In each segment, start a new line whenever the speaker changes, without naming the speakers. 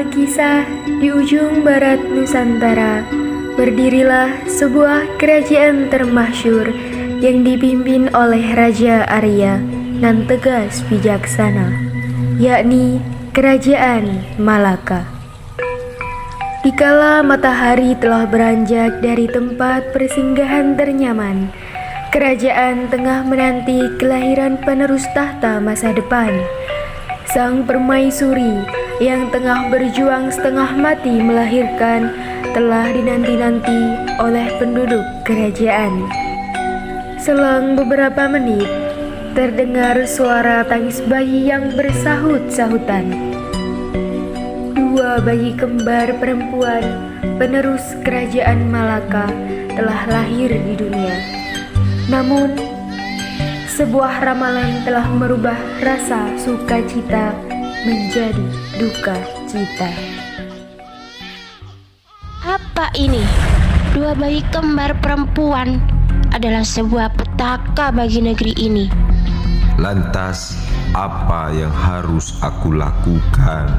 sebuah kisah di ujung barat Nusantara, berdirilah sebuah kerajaan termasyhur yang dipimpin oleh Raja Arya nan tegas bijaksana, yakni Kerajaan Malaka. Dikala matahari telah beranjak dari tempat persinggahan ternyaman, kerajaan tengah menanti kelahiran penerus tahta masa depan. Sang permaisuri yang tengah berjuang setengah mati melahirkan telah dinanti-nanti oleh penduduk kerajaan. Selang beberapa menit, terdengar suara tangis bayi yang bersahut-sahutan. Dua bayi kembar perempuan penerus kerajaan Malaka telah lahir di dunia. Namun, sebuah ramalan telah merubah rasa sukacita menjadi duka cita.
Apa ini? Dua bayi kembar perempuan adalah sebuah petaka bagi negeri ini.
Lantas, apa yang harus aku lakukan?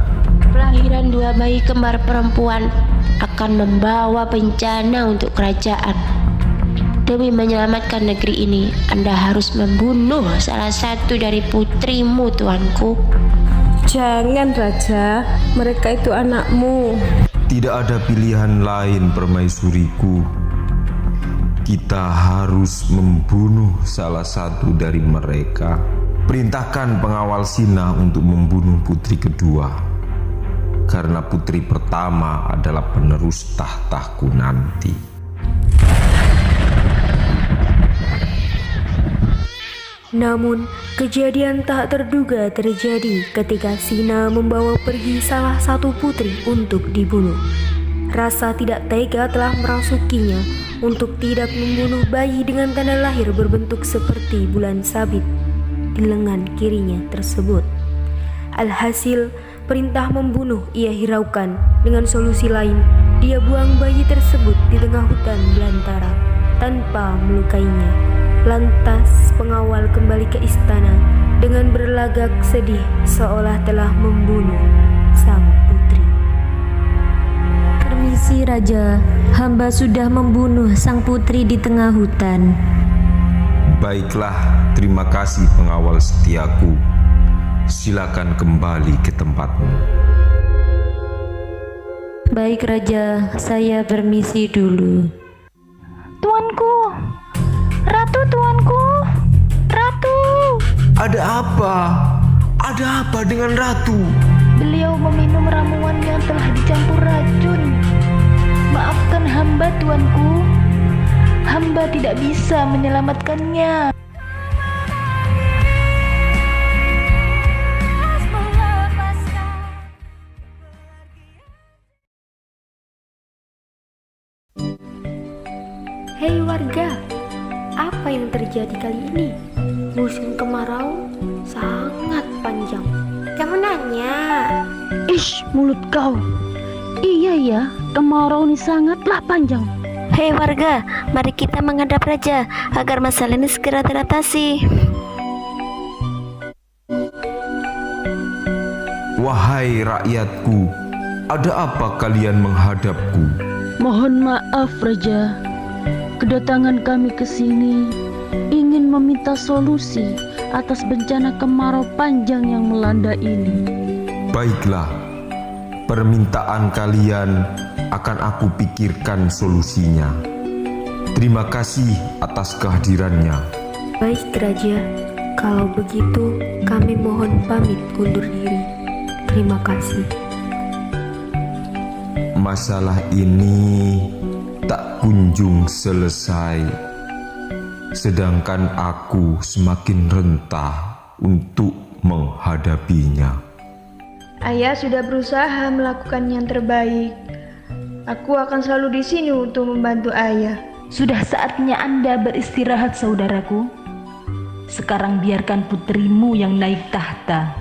Kelahiran dua bayi kembar perempuan akan membawa bencana untuk kerajaan. Demi menyelamatkan negeri ini, Anda harus membunuh salah satu dari putrimu, tuanku.
Jangan, Raja, mereka itu anakmu.
Tidak ada pilihan lain, permaisuriku. Kita harus membunuh salah satu dari mereka. Perintahkan pengawal Sina untuk membunuh putri kedua, karena putri pertama adalah penerus tahtaku nanti.
Namun, kejadian tak terduga terjadi ketika Sina membawa pergi salah satu putri untuk dibunuh. Rasa tidak tega telah merasukinya untuk tidak membunuh bayi dengan tanda lahir berbentuk seperti bulan sabit di lengan kirinya tersebut. Alhasil, perintah membunuh ia hiraukan dengan solusi lain. Dia buang bayi tersebut di tengah hutan belantara tanpa melukainya. Lantas pengawal kembali ke istana dengan berlagak sedih seolah telah membunuh sang putri.
Permisi Raja, hamba sudah membunuh sang putri di tengah hutan.
Baiklah, terima kasih pengawal setiaku. Silakan kembali ke tempatmu.
Baik Raja, saya permisi dulu.
Tuanku, Ratu, tuanku, Ratu.
Ada apa? Ada apa dengan Ratu?
Beliau meminum ramuan yang telah dicampur racun. Maafkan hamba, tuanku. Hamba tidak bisa menyelamatkannya.
Hei warga, apa yang terjadi kali ini? Musim kemarau sangat panjang. Kamu nanya?
Ish, mulut kau. Iya ya, kemarau ini sangatlah panjang.
Hei warga, mari kita menghadap raja agar masalah ini segera teratasi.
Wahai rakyatku, ada apa kalian menghadapku?
Mohon maaf Raja, kedatangan kami ke sini ingin meminta solusi atas bencana kemarau panjang yang melanda ini.
Baiklah, permintaan kalian akan aku pikirkan solusinya. Terima kasih atas kehadirannya.
Baik Raja, kalau begitu kami mohon pamit undur diri. Terima kasih.
Masalah ini tak kunjung selesai, sedangkan aku semakin rentah untuk menghadapinya.
Ayah sudah berusaha melakukan yang terbaik. Aku akan selalu di sini untuk membantu ayah.
Sudah saatnya Anda beristirahat, saudaraku. Sekarang biarkan putrimu yang naik tahta.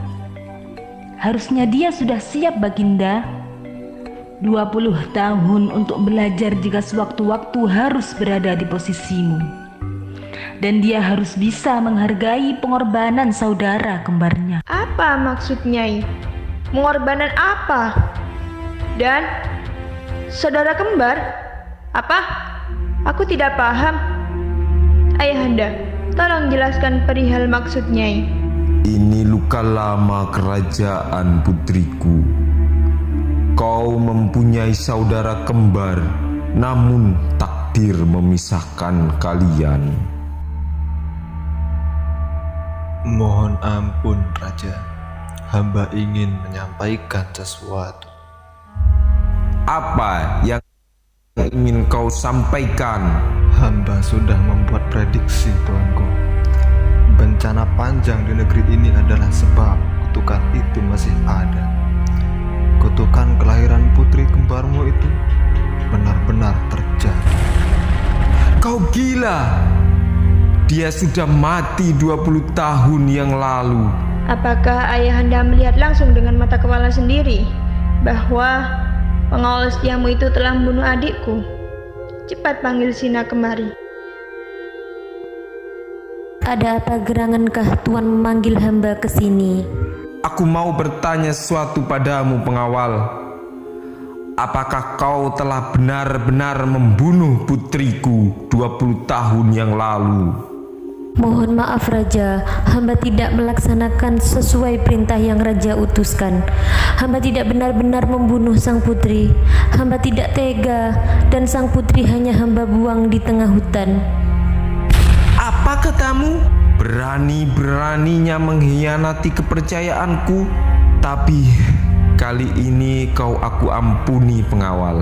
Harusnya dia sudah siap, Baginda. 20 tahun untuk belajar jika sewaktu-waktu harus berada di posisimu. Dan dia harus bisa menghargai pengorbanan saudara kembarnya.
Apa maksudnya? Pengorbanan apa? Dan saudara kembar? Apa? Aku tidak paham. Ayahanda, tolong jelaskan perihal maksud Nyai.
Ini luka lama kerajaan putriku. Kau mempunyai saudara kembar, namun takdir memisahkan kalian.
Mohon ampun, Raja. Hamba ingin menyampaikan sesuatu.
Apa yang ingin kau sampaikan?
Hamba sudah membuat prediksi, Tuanku. Bencana panjang di negeri ini adalah sebab kutukan itu masih ada. Kutukan kelahiran putri kembarmu itu benar-benar terjadi.
Kau gila. Dia sudah mati 20 tahun yang lalu.
Apakah ayahanda melihat langsung dengan mata kepala sendiri bahwa pengawal setiamu itu telah membunuh adikku? Cepat panggil Sina kemari.
Ada apa gerangankah Tuan memanggil hamba ke sini?
Aku mau bertanya sesuatu padamu, pengawal. Apakah kau telah benar-benar membunuh putriku 20 tahun yang lalu?
Mohon maaf Raja, hamba tidak melaksanakan sesuai perintah yang Raja utuskan. Hamba tidak benar-benar membunuh sang putri. Hamba tidak tega dan sang putri hanya hamba buang di tengah hutan.
Apa katamu? Berani-beraninya mengkhianati kepercayaanku. Tapi kali ini kau aku ampuni, pengawal.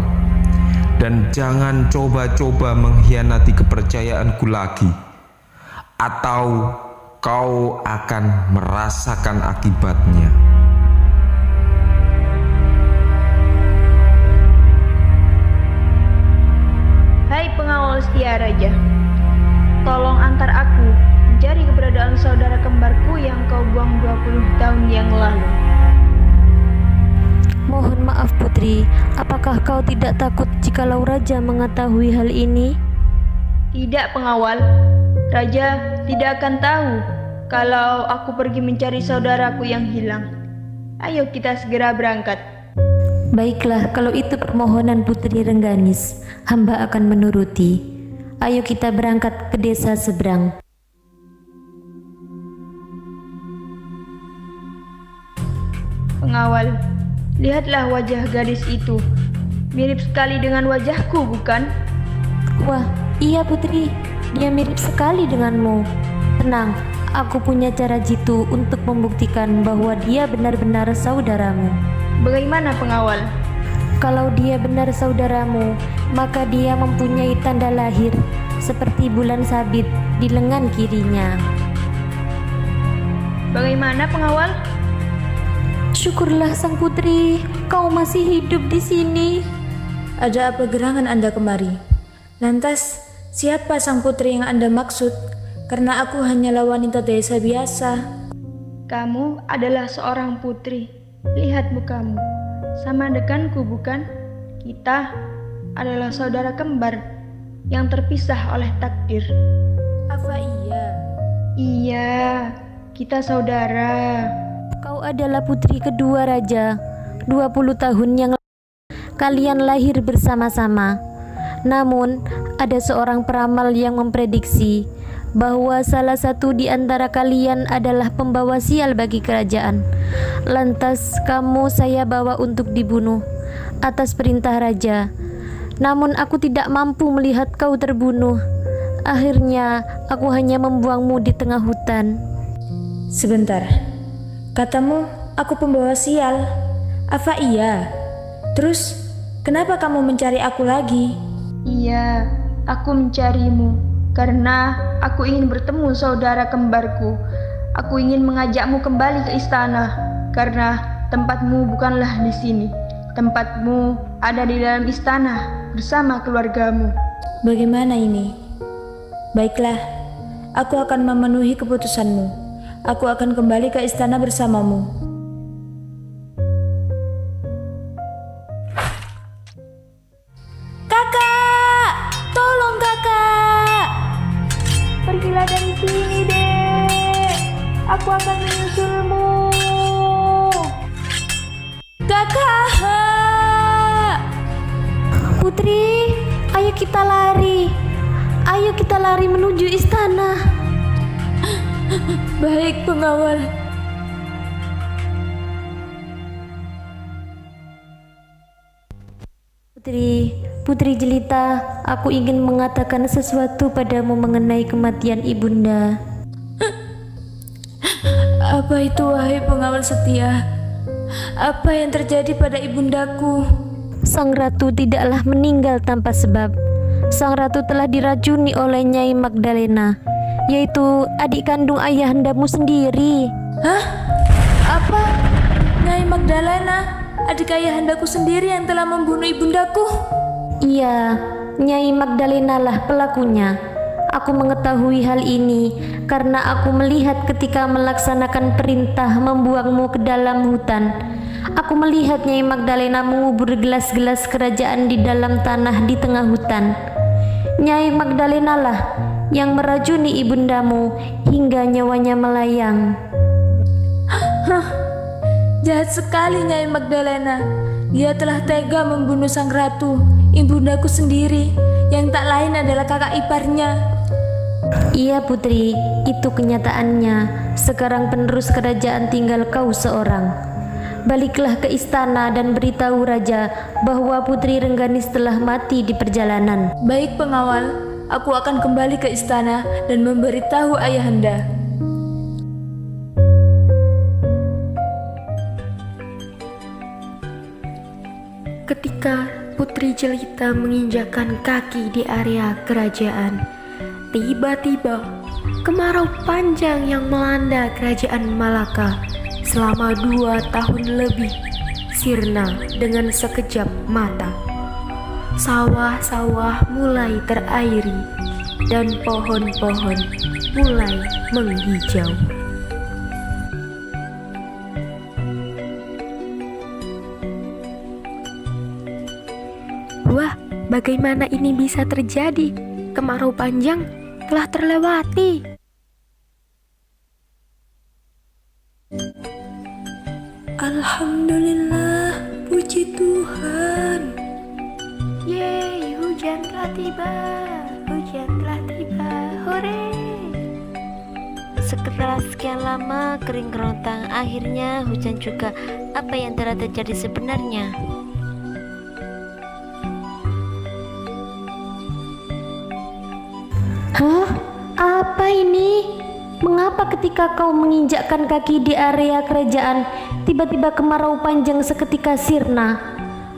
Dan jangan coba-coba mengkhianati kepercayaanku lagi, atau kau akan merasakan akibatnya.
Hai pengawal setia Raja, tolong antar aku mencari keberadaan saudara kembarku yang kau buang 20 tahun yang lalu.
Mohon maaf putri, apakah kau tidak takut jikalau Raja mengetahui hal ini?
Tidak pengawal, Raja tidak akan tahu kalau aku pergi mencari saudaraku yang hilang. Ayo kita segera berangkat.
Baiklah, kalau itu permohonan Putri Rengganis, hamba akan menuruti. Ayo kita berangkat ke desa seberang.
Pengawal, lihatlah wajah gadis itu. Mirip sekali dengan wajahku, bukan?
Wah, iya Putri, dia mirip sekali denganmu. Tenang, aku punya cara jitu untuk membuktikan bahwa dia benar-benar saudaramu.
Bagaimana pengawal?
Kalau dia benar saudaramu, maka dia mempunyai tanda lahir seperti bulan sabit di lengan kirinya.
Bagaimana pengawal?
Syukurlah sang putri, kau masih hidup di sini.
Ada apa gerangan Anda kemari? Lantas, siapa sang putri yang Anda maksud? Karena aku hanyalah wanita desa biasa.
Kamu adalah seorang putri. Lihat mukamu, sama denganku bukan? Kita adalah saudara kembar yang terpisah oleh takdir.
Apa iya?
Iya, kita saudara.
Kau adalah putri kedua Raja. 20 tahun yang lalu kalian lahir bersama-sama. Namun, ada seorang peramal yang memprediksi bahwa salah satu di antara kalian adalah pembawa sial bagi kerajaan. Lantas kamu saya bawa untuk dibunuh atas perintah Raja. Namun aku tidak mampu melihat kau terbunuh. Akhirnya aku hanya membuangmu di tengah hutan.
Sebentar, katamu aku pembawa sial. Apa iya? Terus, kenapa kamu mencari aku lagi?
Iya, aku mencarimu karena aku ingin bertemu saudara kembarku. Aku ingin mengajakmu kembali ke istana karena tempatmu bukanlah di sini. Tempatmu ada di dalam istana bersama keluargamu.
Bagaimana ini? Baiklah, aku akan memenuhi keputusanmu. Aku akan kembali ke istana bersamamu. Kakak! Tolong kakak!
Pergilah dari sini, Dek. Aku akan menyusulmu.
Kakak!
Putri, ayo kita lari. Ayo kita lari menuju istana.
Baik, pengawal.
Putri Jelita, aku ingin mengatakan sesuatu padamu mengenai kematian ibunda.
Apa itu, wahai pengawal setia? Apa yang terjadi pada ibundaku?
Sang ratu tidaklah meninggal tanpa sebab. Sang ratu telah diracuni oleh Nyai Magdalena, yaitu adik kandung ayahandamu sendiri.
Hah? Apa? Nyai Magdalena, adik ayahandaku sendiri yang telah membunuh ibundaku?
Iya, Nyai Magdalena lah pelakunya. Aku mengetahui hal ini karena aku melihat ketika melaksanakan perintah membuangmu ke dalam hutan. Aku melihat Nyai Magdalena mengubur gelas-gelas kerajaan di dalam tanah di tengah hutan. Nyai Magdalena lah yang meracuni ibundamu hingga nyawanya melayang.
Hah, jahat sekali Nyai Magdalena. Dia telah tega membunuh sang ratu, ibundaku sendiri, yang tak lain adalah kakak iparnya.
Iya Putri, itu kenyataannya. Sekarang penerus kerajaan tinggal kau seorang. Baliklah ke istana dan beritahu raja bahwa Putri Rengganis telah mati di perjalanan.
Baik pengawal, aku akan kembali ke istana dan memberitahu ayahanda.
Ketika Putri Jelita menginjakkan kaki di area kerajaan, tiba-tiba kemarau panjang yang melanda kerajaan Malaka selama 2 tahun lebih sirna dengan sekejap mata. Sawah-sawah mulai terairi dan pohon-pohon mulai menghijau. Wah, bagaimana ini bisa terjadi? Kemarau panjang telah terlewati.
Alhamdulillah, puji Tuhan.
Yeay, hujan telah tiba. Hujan telah tiba. Hore.
Setelah sekian lama kering kerontang, akhirnya hujan juga. Apa yang telah terjadi sebenarnya?
Hah? Apa ini? Mengapa ketika kau menginjakkan kaki di area kerajaan, tiba-tiba kemarau panjang seketika sirna?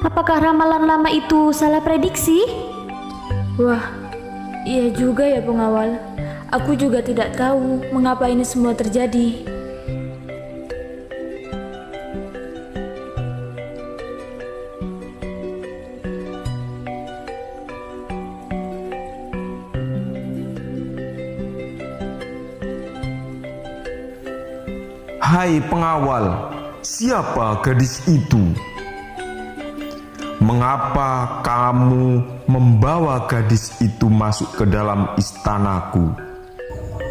Apakah ramalan lama itu salah prediksi?
Wah, iya juga ya pengawal. Aku juga tidak tahu mengapa ini semua terjadi.
Hai pengawal, siapa gadis itu? Mengapa kamu membawa gadis itu masuk ke dalam istanaku?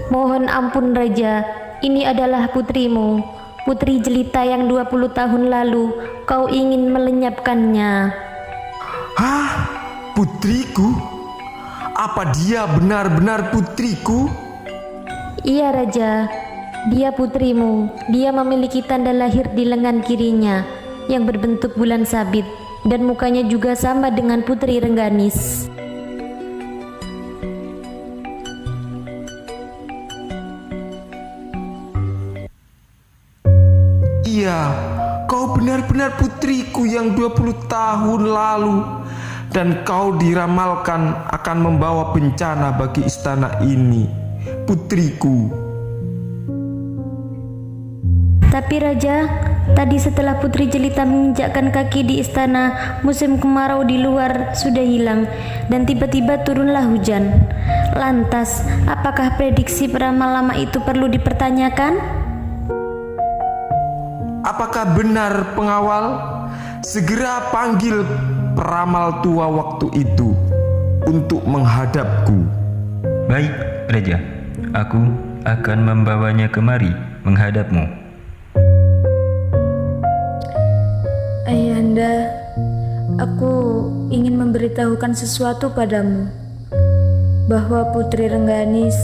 Mohon ampun Raja, ini adalah putrimu, Putri Jelita yang 20 tahun lalu kau ingin melenyapkannya.
Hah? Putriku? Apa dia benar-benar putriku?
Iya Raja, dia putrimu. Dia memiliki tanda lahir di lengan kirinya yang berbentuk bulan sabit dan mukanya juga sama dengan Putri Rengganis.
Iya, kau benar-benar putriku yang 20 tahun lalu, dan kau diramalkan akan membawa bencana bagi istana ini, putriku.
Tapi Raja, tadi setelah Putri Jelita menginjakkan kaki di istana, musim kemarau di luar sudah hilang dan tiba-tiba turunlah hujan. Lantas, apakah prediksi peramal lama itu perlu dipertanyakan?
Apakah benar pengawal? Segera panggil peramal tua waktu itu untuk menghadapku.
Baik, Raja. Aku akan membawanya kemari menghadapmu.
Ayahanda, aku ingin memberitahukan sesuatu padamu, bahwa Putri Rengganis,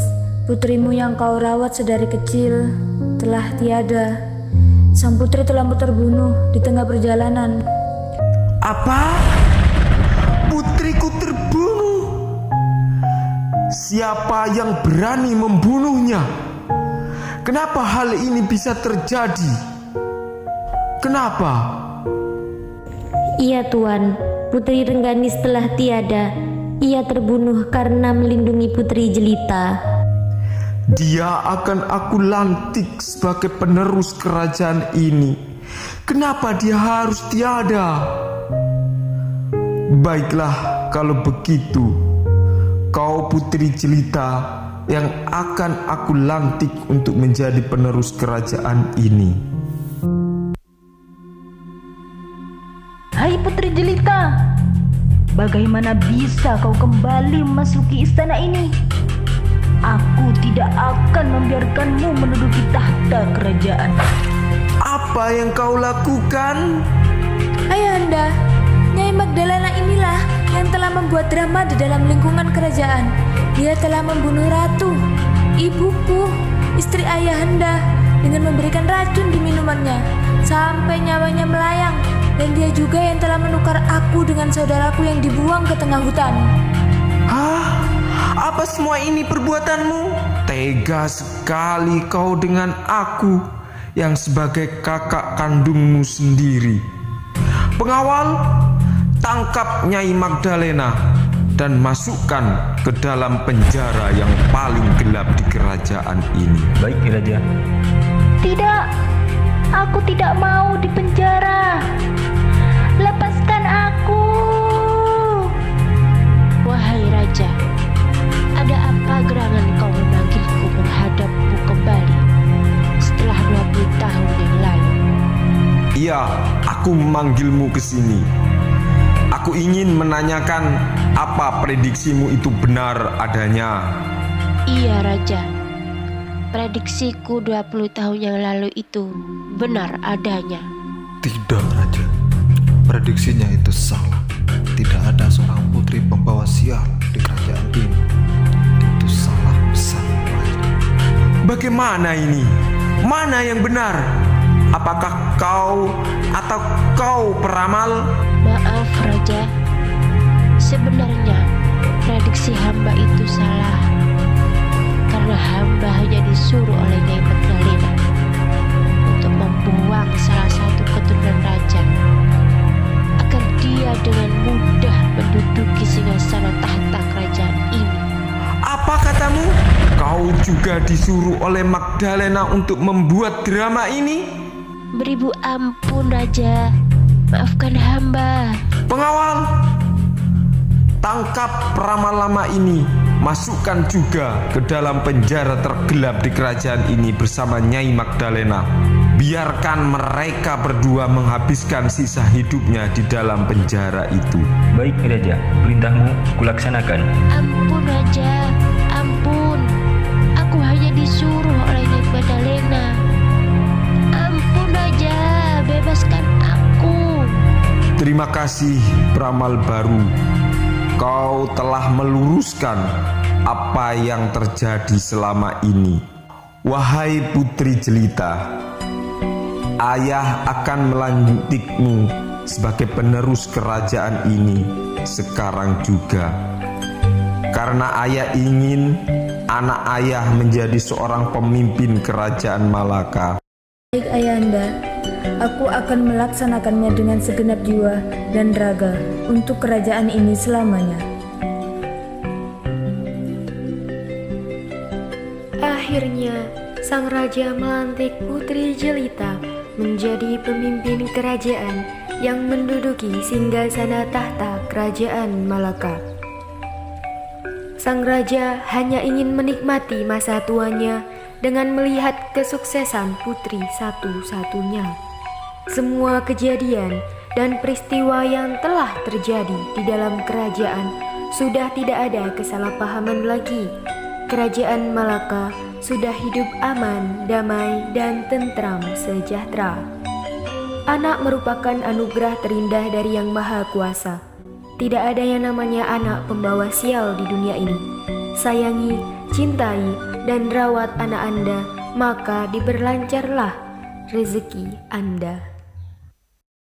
putrimu yang kau rawat sedari kecil, telah tiada. Sang putri telah terbunuh di tengah perjalanan.
Apa? Putriku terbunuh? Siapa yang berani membunuhnya? Kenapa hal ini bisa terjadi? Kenapa?
Iya Tuan, Putri Rengganis telah tiada. Ia terbunuh karena melindungi Putri Jelita.
Dia akan aku lantik sebagai penerus kerajaan ini. Kenapa dia harus tiada? Baiklah kalau begitu, kau Putri Jelita yang akan aku lantik untuk menjadi penerus kerajaan ini.
Hai Putri Jelita, bagaimana bisa kau kembali memasuki istana ini? Aku tidak akan membiarkanmu menduduki tahta kerajaan.
Apa yang kau lakukan?
Ayahanda, Nyai Magdalena inilah yang telah membuat drama di dalam lingkungan kerajaan. Dia telah membunuh ratu, ibuku, istri ayahanda, dengan memberikan racun di minumannya sampai nyawanya melayang. Dan dia juga yang telah menukar aku dengan saudaraku yang dibuang ke tengah hutan.
Hah? Apa semua ini perbuatanmu? Tega sekali kau dengan aku yang sebagai kakak kandungmu sendiri. Pengawal, tangkap Nyai Magdalena dan masukkan ke dalam penjara yang paling gelap di kerajaan ini.
Baik, Raja.
Tidak, aku tidak mau dipenjara. Lepaskan aku.
Wahai Raja, ada apa gerangan kau memanggilku menghadapmu kembali setelah 20 tahun yang lalu?
Iya, aku memanggilmu ke sini. Aku ingin menanyakan apa prediksimu itu benar adanya.
Iya Raja, prediksiku 20 tahun yang lalu itu benar adanya.
Tidak, Raja. Prediksinya itu salah. Tidak ada seorang putri pembawa sial di kerajaan ini. Itu salah besar, Raja.
Bagaimana ini? Mana yang benar? Apakah kau atau kau peramal?
Maaf Raja, sebenarnya prediksi hamba itu salah. Karena hamba hanya disuruh oleh Nyai Magdalena untuk membuang salah satu keturunan raja agar dia dengan mudah menduduki singgasana tahta kerajaan ini.
Apa katamu? Kau juga disuruh oleh Magdalena untuk membuat drama ini?
Beribu ampun Raja, maafkan hamba.
Pengawal, tangkap peramal lama ini. Masukkan juga ke dalam penjara tergelap di kerajaan ini bersama Nyai Magdalena. Biarkan mereka berdua menghabiskan sisa hidupnya di dalam penjara itu.
Baik, Raja. Perintahmu kulaksanakan.
Ampun Raja, ampun. Aku hanya disuruh oleh Nyai Magdalena. Ampun Raja, bebaskan aku.
Terima kasih peramal baru. Kau telah meluruskan apa yang terjadi selama ini. Wahai Putri Jelita, ayah akan melantikmu sebagai penerus kerajaan ini sekarang juga. Karena ayah ingin anak ayah menjadi seorang pemimpin kerajaan Malaka.
Baik ayahanda, aku akan melaksanakannya dengan segenap jiwa dan raga untuk kerajaan ini selamanya.
Akhirnya, sang raja melantik Putri Jelita menjadi pemimpin kerajaan yang menduduki singgasana tahta kerajaan Malaka. Sang raja hanya ingin menikmati masa tuanya dengan melihat kesuksesan putri satu-satunya. Semua kejadian dan peristiwa yang telah terjadi di dalam kerajaan sudah tidak ada kesalahpahaman lagi. Kerajaan Malaka sudah hidup aman, damai, dan tentram sejahtera. Anak merupakan anugerah terindah dari Yang Maha Kuasa. Tidak ada yang namanya anak pembawa sial di dunia ini. Sayangi, cintai, dan rawat anak Anda, maka diberlancarlah rezeki Anda.